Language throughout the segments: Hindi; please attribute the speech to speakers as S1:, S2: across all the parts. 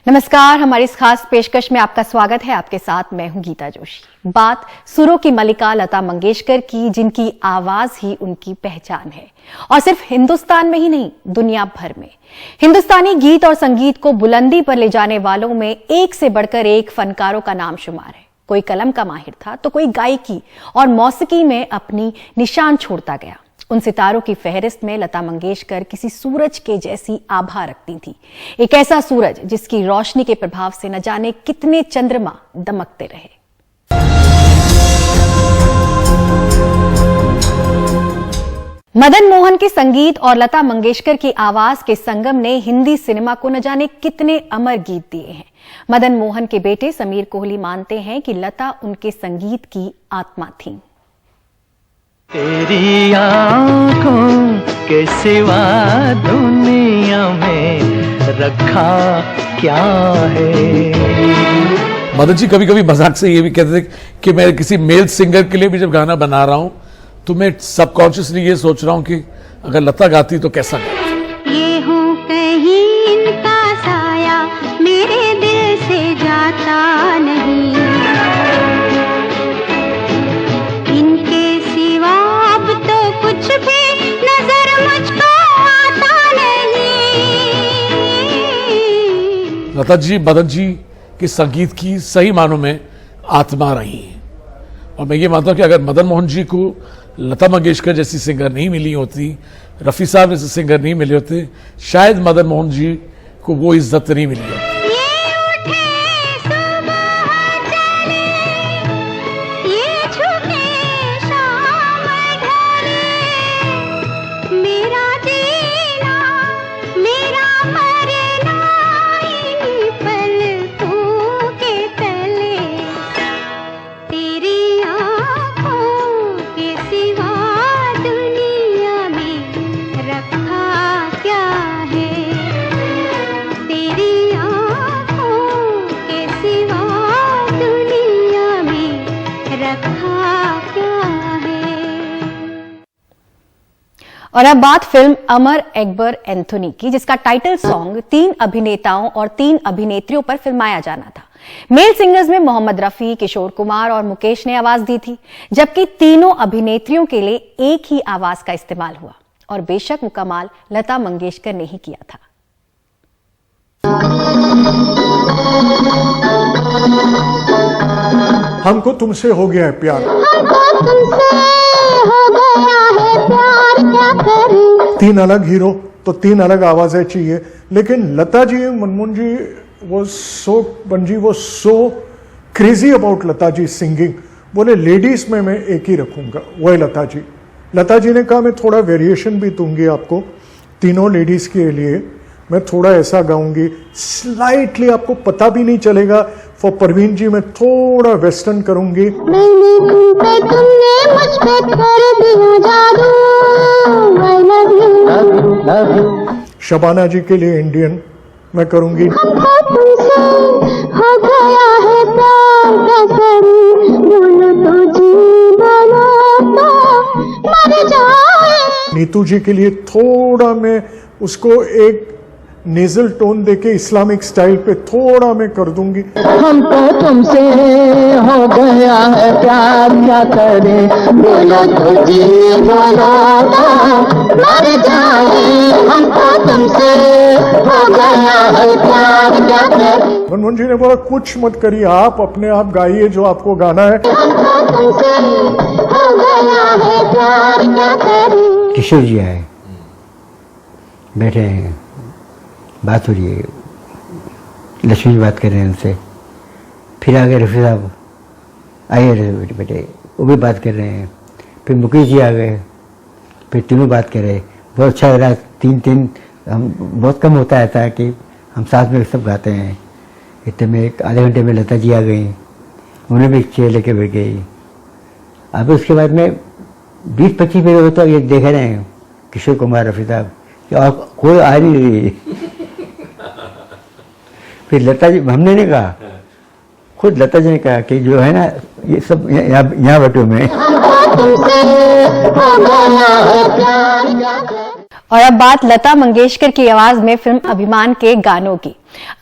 S1: नमस्कार, हमारी इस खास पेशकश में आपका स्वागत है। आपके साथ मैं हूं गीता जोशी। बात सुरों की मलिका लता मंगेशकर की, जिनकी आवाज ही उनकी पहचान है और सिर्फ हिंदुस्तान में ही नहीं, दुनिया भर में। हिंदुस्तानी गीत और संगीत को बुलंदी पर ले जाने वालों में एक से बढ़कर एक फनकारों का नाम शुमार है। कोई कलम का माहिर था तो कोई गायकी और मौसीकी में अपनी निशान छोड़ता गया। उन सितारों की फहरिस्त में लता मंगेशकर किसी सूरज के जैसी आभा रखती थी, एक ऐसा सूरज जिसकी रोशनी के प्रभाव से न जाने कितने चंद्रमा दमकते रहे। मदन मोहन के संगीत और लता मंगेशकर की आवाज के संगम ने हिंदी सिनेमा को न जाने कितने अमर गीत दिए हैं। मदन मोहन के बेटे समीर कोहली मानते हैं कि लता उनके संगीत की आत्मा थी।
S2: तेरी आंखों के सिवा दुनिया में रखा क्या है।
S3: मदन जी कभी कभी मजाक से ये भी कहते थे कि मैं किसी मेल सिंगर के लिए भी जब गाना बना रहा हूं तो मैं सबकॉन्शियसली ये सोच रहा हूं कि अगर लता गाती तो कैसा गाती।
S4: ये हूँ कहीं इनका साया, मेरे दिल से जाता नहीं। इनके सिवा अब तो कुछ भी नजर मुझको आता नहीं।
S3: लता जी मदन जी के संगीत की सही मानों में आत्मा रही हैं और मैं ये मानता हूं कि अगर मदन मोहन जी को लता मंगेशकर जैसी सिंगर नहीं मिली होती, रफ़ी साहब जैसे सिंगर नहीं मिले होते, शायद मदन मोहन जी को वो इज्जत नहीं मिली होती।
S1: और अब बात फिल्म अमर अकबर एंथोनी की, जिसका टाइटल सॉन्ग 3 अभिनेताओं और 3 अभिनेत्रियों पर फिल्माया जाना था। मेल सिंगर्स में मोहम्मद रफी, किशोर कुमार और मुकेश ने आवाज दी थी, जबकि तीनों अभिनेत्रियों के लिए एक ही आवाज का इस्तेमाल हुआ और बेशक वो कमाल लता मंगेशकर ने ही किया था।
S5: हमको तुमसे हो गया है प्यार, तीन अलग हीरो तो 3 अलग आवाजें चाहिए, लेकिन लता जी, मनमोहन जी वो so crazy about Lata ji singing. बोले लेडीज में मैं एक ही रखूंगा, वो है लता जी। लता जी ने कहा मैं थोड़ा वेरिएशन भी दूंगी आपको, तीनों लेडीज के लिए मैं थोड़ा ऐसा गाऊंगी, स्लाइटली आपको पता भी नहीं चलेगा। फॉर परवीन जी मैं थोड़ा वेस्टर्न करूंगी। तुमने मुझ पे कर दिया जादू, I love you। शबाना जी के लिए इंडियन मैं करूंगी। तुमसे हो गया है प्यार कसम, बोलो तो जी, बोलो तो मर जाए। नीतू जी के लिए थोड़ा मैं उसको एक नेजल टोन देके इस्लामिक स्टाइल पे थोड़ा मैं कर दूंगी।
S2: हमको तुमसे हो गया है प्यार, क्या करें, बोलो तो जी, बोलो तो मर जाए। हमको तुमसे हो गया है प्यार, क्या करें।
S5: मनमोहन जी ने बोला कुछ मत करिए, आप अपने आप गाइए जो आपको गाना है।
S4: हमको तुमसे हो गया है प्यार, क्या करें।
S6: किशोर जी आए, बैठे हैं, बात हो रही है, लक्ष्मी जी बात कर रहे हैं उनसे, फिर आ गए रफी साहब, आइए बेटे बेटे, वो भी बात कर रहे हैं, फिर मुकेश जी आ गए, फिर तीनों बात कर रहे। बहुत अच्छा लग रहा है। 3 हम बहुत कम होता है ऐसा कि हम साथ में सब गाते हैं। इतने में एक आधे घंटे में लता जी आ गई, उन्हें भी एक चेयर लेके बैठ गई। अब उसके बाद में 20-25 मिनट होता ये देख रहे हैं किशोर कुमार, रफी साहब, और कोई आ नहीं रही। फिर लता जी, हमने नहीं कहा, खुद लता जी ने कहा कि जो है ना ये सब यहाँ बैठो में।
S1: और अब बात लता मंगेशकर की आवाज में फिल्म अभिमान के गानों की।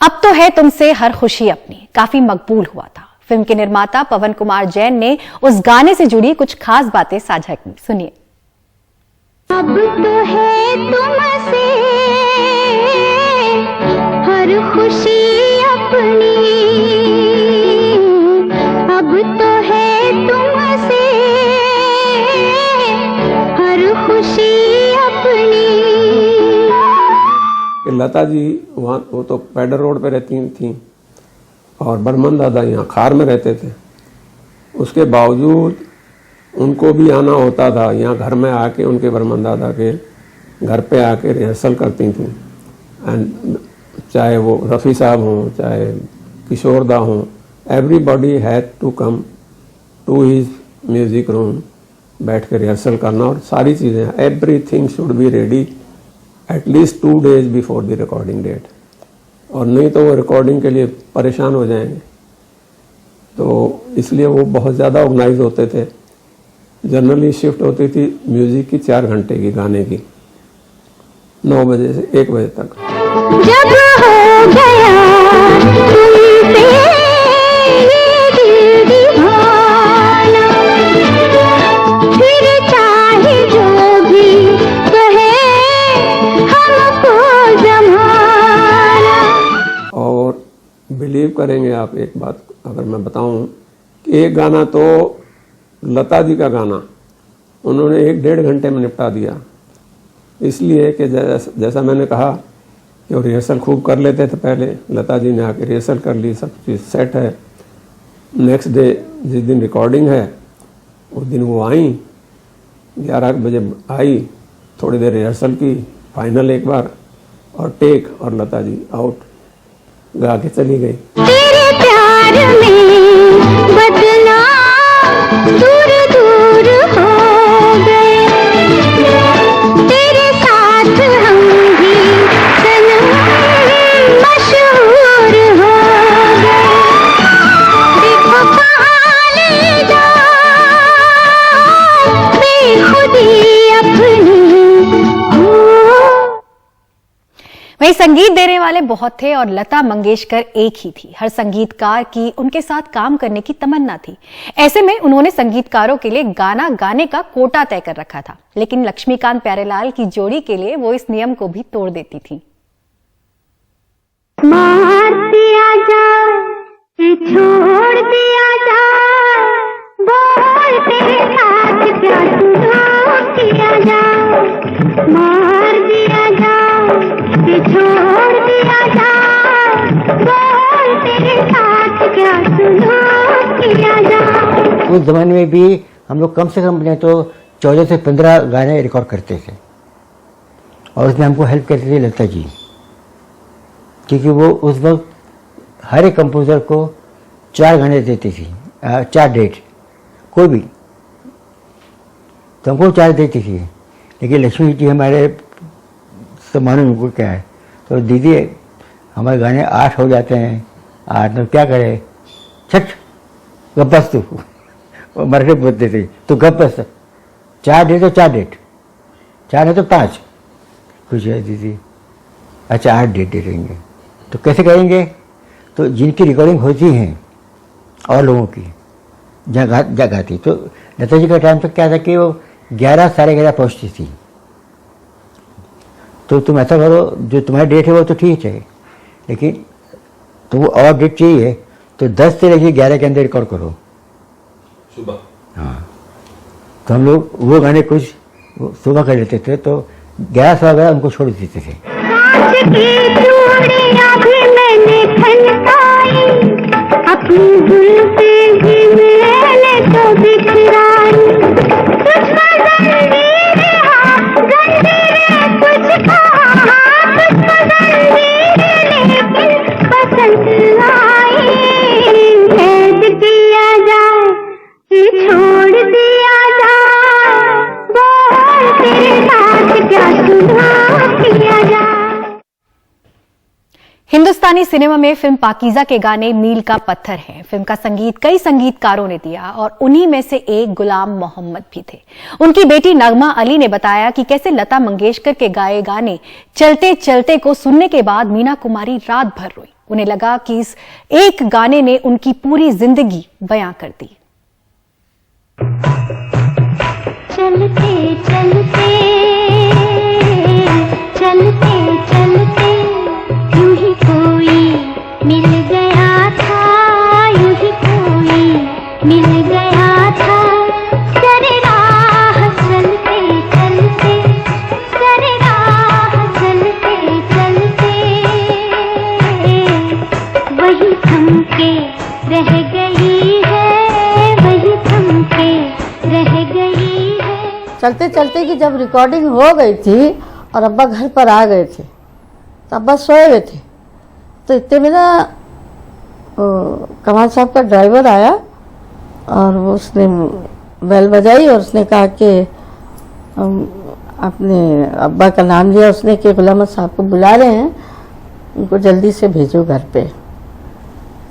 S1: अब तो है तुमसे हर खुशी अपनी काफी मकबूल हुआ था। फिल्म के निर्माता पवन कुमार जैन ने उस गाने से जुड़ी कुछ खास बातें साझा की, सुनिए।
S4: अब तो है तुमसे हर खुशी अपनी, अब तो है तुमसे हर खुशी अपनी।
S7: लता जी वहाँ वो तो पैडर रोड पे रहती थी और बर्मन दादा यहाँ खार में रहते थे। उसके बावजूद उनको भी आना होता था, यहाँ घर में आके उनके बर्मन दादा के घर पे आके रिहर्सल करती थी। एंड चाहे वो रफ़ी साहब हों, चाहे किशोर दा हों, everybody had to come to his music room, बैठ के रिहर्सल करना और सारी चीज़ें, everything should be ready at least 2 days before the recording date, और नहीं तो वो रिकॉर्डिंग के लिए परेशान हो जाएंगे। तो इसलिए वो बहुत ज़्यादा ऑर्गेनाइज होते थे। जनरली शिफ्ट होती थी म्यूजिक की 4 घंटे की, गाने की 9 बजे से 1 बजे तक।
S4: जब हो गया तुमसे ये दिल दीवाना, फिर चाहे जो भी कहे हमको जमाना।
S7: और बिलीव करेंगे आप एक बात अगर मैं बताऊं कि एक गाना तो लता जी का गाना उन्होंने 1-1.5 घंटे में निपटा दिया, इसलिए कि जैसा मैंने कहा कि वो रिहर्सल खूब कर लेते थे। पहले लता जी ने आके रिहर्सल कर ली, सब चीज़ सेट है। नेक्स्ट डे जिस दिन रिकॉर्डिंग है उस दिन वो आई, 11 बजे आई, थोड़ी देर रिहर्सल की, फाइनल एक बार और टेक, और लता जी आउट गा के चली गई।
S4: तेरे प्यार में बदनाम दूर दूर हो गए, तेरे साथ हम भी सनम मशहूर हो गए। देखो कहाँ ले जाए बेखुदी अपनी।
S1: वहीं संगीत देने वाले बहुत थे और लता मंगेशकर एक ही थी। हर संगीतकार की उनके साथ काम करने की तमन्ना थी। ऐसे में उन्होंने संगीतकारों के लिए गाना गाने का कोटा तय कर रखा था, लेकिन लक्ष्मीकांत प्यारेलाल की जोड़ी के लिए वो इस नियम को भी तोड़ देती थी।
S4: मार दिया जाए, छोड़ दिया जाए, बोल तेरे साथ क्या सुलूक किया जाए। मार दिया जाए, छोड़ दिया जाए, बोल तेरे साथ क्या सुलूक किया जाए।
S6: उस जमाने में भी हम लोग कम से कम नहीं तो 14 से 15 गाने रिकॉर्ड करते थे, और उसमें हमको हेल्प करती थी लता जी, क्योंकि वो उस वक्त हर एक कंपोज़र को 4 गाने देती थी, 4 डेट कोई भी, तो हमको 4 देती थी। लेकिन लक्ष्मी जी हमारे सब मालूम उनको क्या है, तो दीदी हमारे गाने 8 हो जाते हैं, 8 तो क्या करे, छठ गप्पस तू, वो मराठी बोलते थे, तो गप्पस 4 डेट तो 4 डेट, 4 है तो 5, खुश है दीदी, अच्छा 8 डेट दे देंगे। तो कैसे करेंगे, तो जिनकी रिकॉर्डिंग होती हैं और लोगों की जहाँ गाती, तो लता जी का टाइम तक क्या था कि वो 11 साढ़े 11 पहुँचती थी। तो तुम ऐसा करो, जो तुम्हारी डेट है वो तो ठीक है, लेकिन तो वो और डेट चाहिए तो 10 से लेकर 11 के अंदर रिकॉर्ड करो सुबह। हाँ, तो हम लोग वो गाने कुछ सुबह कर लेते थे, तो 11 सवा 11 उनको छोड़ देते थे।
S4: अपनी जुल्फे भी मैंने तो बिखराई, कुछ मजंदीर कुछ कहा, कुछ मजंदीर लेकिन पसंद आई। कैद किया जाए कि छोड़ दिया जाए, बोल तेरे साथ क्या सुलूक किया जाए।
S1: हिंदुस्तानी सिनेमा में फिल्म पाकीज़ा के गाने मील का पत्थर हैं। फिल्म का संगीत कई संगीतकारों ने दिया और उन्हीं में से एक गुलाम मोहम्मद भी थे। उनकी बेटी नगमा अली ने बताया कि कैसे लता मंगेशकर के गाए गाने चलते चलते को सुनने के बाद मीना कुमारी रात भर रोई। उन्हें लगा कि इस एक गाने ने उनकी पूरी जिंदगी बयां कर दी।
S4: चलते चलते चलते चलते यूं ही कोई मिल गया था, यूं ही कोई मिल गया था। सरे राह चलते चलते, सरे राह चलते चलते वही थम के रह गई है, वही थम के रह गई है।
S8: चलते चलते कि जब रिकॉर्डिंग हो गई थी और अब्बा घर पर आ गए थे तो अब्बा सोए हुए थे, तो इतने में ना कमाल साहब का ड्राइवर आया और उसने बेल बजाई और उसने कहा कि अपने अब्बा का नाम लिया उसने कि गुलाम अहमद साहब को बुला रहे हैं, उनको जल्दी से भेजो घर पे।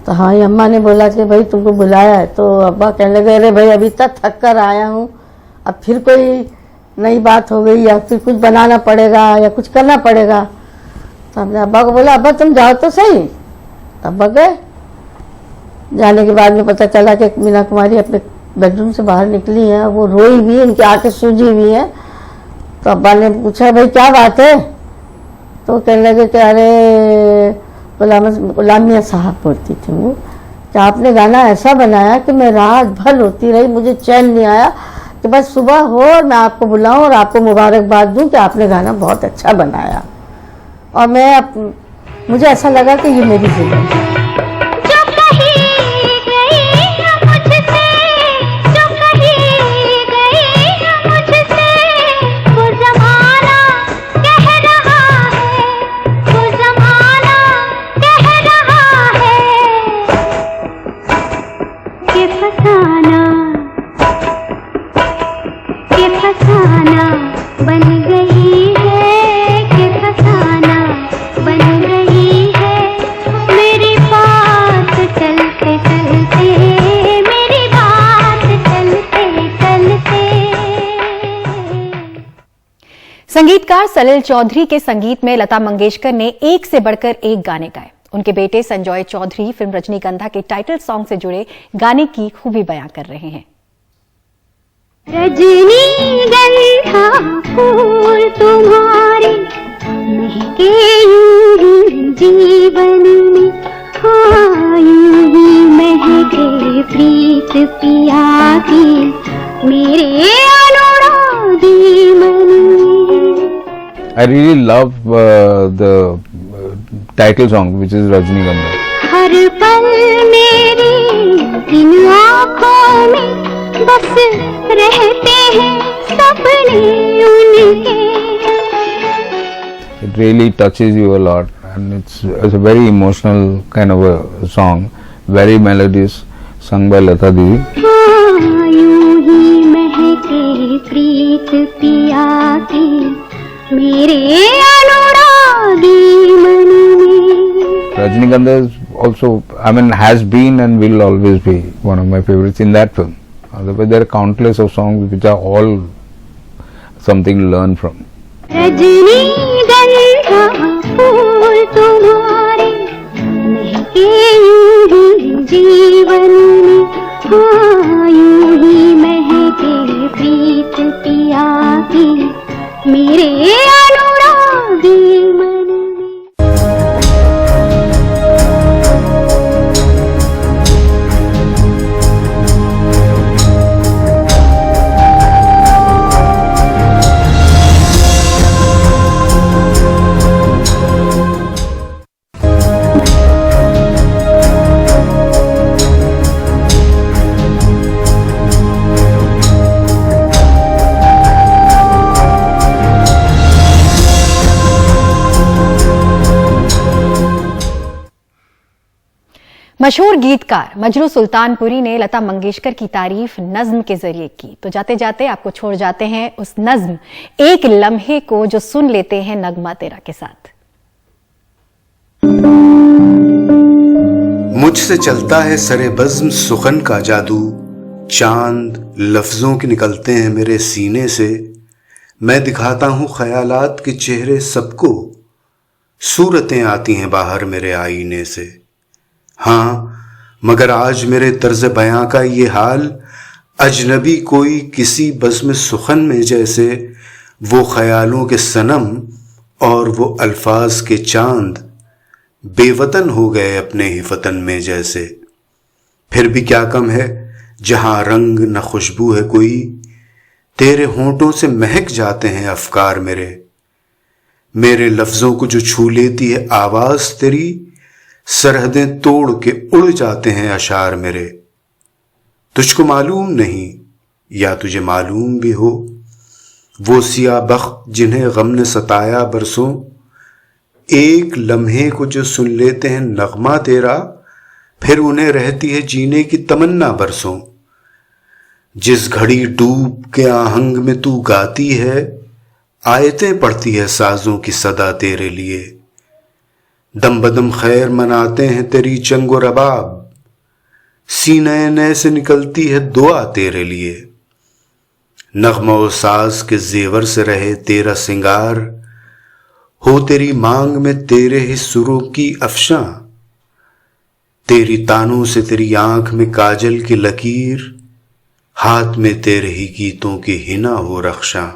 S8: तो हाँ अम्मा ने बोला कि भाई तुमको बुलाया है। तो अब्बा कहने लगे अरे भाई अभी तक थक कर आया हूँ, अब फिर कोई नई बात हो गई या फिर कुछ बनाना पड़ेगा या कुछ करना पड़ेगा। तो हमने अब्बा को बोला अब्बा तुम जाओ तो सही। तो अब्बा गए। जाने के बाद में पता चला कि मीना कुमारी अपने बेडरूम से बाहर निकली है, वो रोई हुई, उनकी आंखें सूजी हुई हैं। तो अब्बा ने पूछा भाई क्या बात है? तो कहने लगे कि अरे गुलाम मियां साहब बोलती थी वो कि आपने गाना ऐसा बनाया कि मैं रात भर रोती रही, मुझे चैन नहीं आया कि बस सुबह हो और मैं आपको बुलाऊं और आपको मुबारकबाद दूं कि आपने गाना बहुत अच्छा बनाया। और मुझे ऐसा लगा कि ये मेरी जिंदगी है।
S4: बन गई है कि फसाना बन गई है मेरी बात चलते चलते, मेरी बात चलते चलते।
S1: संगीतकार सलिल चौधरी के संगीत में लता मंगेशकर ने एक से बढ़कर एक गाने गाए। उनके बेटे संजॉय चौधरी फिल्म रजनीगंधा के टाइटल सॉन्ग से जुड़े गाने की खूबी बयां कर रहे हैं।
S4: रजनीगंधा फूल तुम्हारे महके यूं ही जीवन में, हाँ यूं ही महके प्रीत पिया की मेरे अनुरागी मन में।
S9: I really love the title song which is Rajnigandha.
S4: हर पल मेरी इन आँखों में बस रहते हैं सपने उनके।
S9: It really touches you a lot and it's a very emotional kind of a song, very melodious, sung by Lata Didi.
S4: हाँ यूं ही महके प्रीत पिया की मेरे अनुरागी मन में।
S9: Rajnigandha is also, I mean, has been and will always be one of my favorites in that film. Otherwise, there are countless of songs which are all something to learn from.
S4: रजनीगंधा फूल तुम्हारे महके यूं ही जीवन में, हाँ यूं ही महके प्रीत पिया की मेरे अनुरागी मन में।
S1: मशहूर गीतकार मजरू सुल्तानपुरी ने लता मंगेशकर की तारीफ नज्म के जरिए की। तो जाते जाते आपको छोड़ जाते हैं उस नज्म एक लम्हे को जो सुन लेते हैं नगमा तेरा के साथ।
S10: मुझसे चलता है सरे बज़्म सुखन का जादू, चांद लफ्जों के निकलते हैं मेरे सीने से। मैं दिखाता हूं ख्यालात के चेहरे सबको, सूरतें आती हैं बाहर मेरे आईने से। हाँ, मगर आज मेरे तर्ज बयां का ये हाल, अजनबी कोई किसी बज़्म सुखन में जैसे, वो ख्यालों के सनम और वो अल्फाज के चांद बेवतन हो गए अपने ही वतन में जैसे। फिर भी क्या कम है जहां रंग न खुशबू है कोई, तेरे होंठों से महक जाते हैं अफकार मेरे लफ्जों को जो छू लेती है आवाज तेरी, सरहदें तोड़ के उड़ जाते हैं अशार मेरे। तुझको मालूम नहीं या तुझे मालूम भी हो, वो सिया बख्त जिन्हें गम ने सताया बरसों, एक लम्हे को जो सुन लेते हैं नगमा तेरा, फिर उन्हें रहती है जीने की तमन्ना बरसों। जिस घड़ी डूब के आहंग में तू गाती है, आयतें पढ़ती है साजों की सदा तेरे लिए। दम बदम खैर मनाते हैं तेरी चंगो रबाब, सीने नए से निकलती है दुआ तेरे लिए। नगमा और साज के जेवर से रहे तेरा सिंगार, हो तेरी मांग में तेरे ही सुरों की अफशां। तेरी तानों से तेरी आंख में काजल की लकीर, हाथ में तेरे ही गीतों की हिना हो रख्शां।